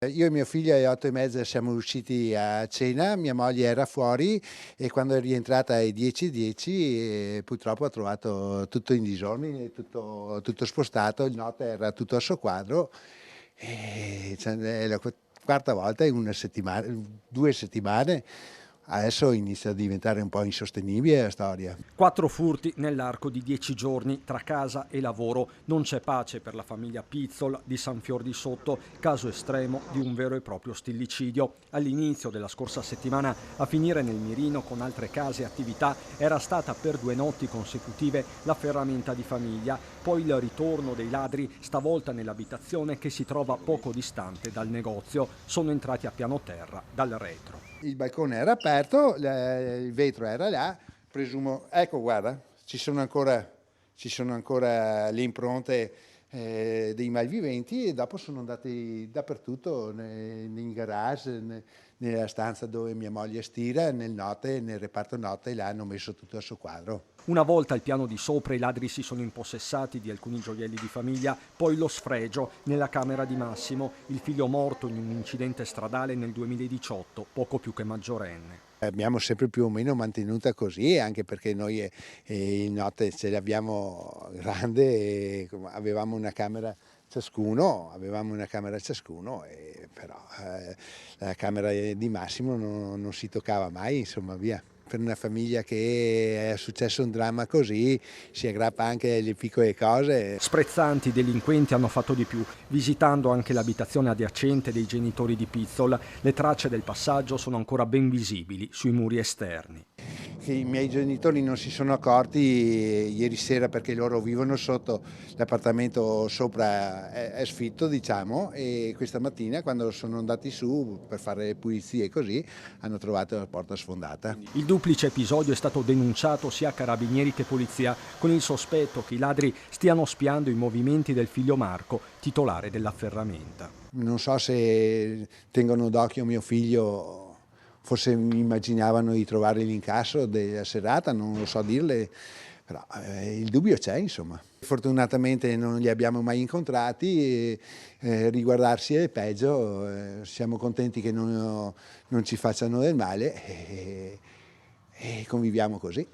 Io e mio figlio alle 8:30 siamo usciti a cena, mia moglie era fuori e quando è rientrata alle 10:10, purtroppo ha trovato tutto in disordine, tutto spostato, il note era tutto a soqquadro cioè è la quarta volta in 1 settimana, 2 settimane. Adesso inizia a diventare un po' insostenibile la storia. 4 furti nell'arco di 10 giorni tra casa e lavoro. Non c'è pace per la famiglia Pizzol di San Fior di Sotto, caso estremo di un vero e proprio stillicidio. All'inizio della scorsa settimana, a finire nel mirino con altre case e attività, era stata per 2 notti consecutive la ferramenta di famiglia, poi il ritorno dei ladri, stavolta nell'abitazione che si trova poco distante dal negozio. Sono entrati a piano terra dal retro. Il balcone era aperto, il vetro era là, presumo, ecco guarda, ci sono ancora le impronte dei malviventi e dopo sono andati dappertutto, in garage, nella stanza dove mia moglie stira, nel reparto notte, là hanno messo tutto a soqquadro. Una volta al piano di sopra i ladri si sono impossessati di alcuni gioielli di famiglia, poi lo sfregio nella camera di Massimo, il figlio morto in un incidente stradale nel 2018, poco più che maggiorenne. Abbiamo sempre più o meno mantenuta così, anche perché noi in notte ce l'abbiamo grande, e avevamo una camera ciascuno, però la camera di Massimo non si toccava mai, insomma via. Per una famiglia che è successo un dramma così si aggrappa anche alle piccole cose. Sprezzanti, i delinquenti hanno fatto di più, visitando anche l'abitazione adiacente dei genitori di Pizzol. Le tracce del passaggio sono ancora ben visibili sui muri esterni. Che i miei genitori non si sono accorti ieri sera, perché loro vivono sotto, l'appartamento sopra è sfitto, diciamo, e questa mattina quando sono andati su per fare le pulizie e così hanno trovato la porta sfondata. Il duplice episodio è stato denunciato sia a carabinieri che polizia, con il sospetto che i ladri stiano spiando i movimenti del figlio Marco, titolare della ferramenta. Non so se tengono d'occhio mio figlio, forse immaginavano di trovare l'incasso della serata, non lo so dirle, però il dubbio c'è, insomma. Fortunatamente non li abbiamo mai incontrati, riguardarsi è peggio, siamo contenti che non ci facciano del male e conviviamo così.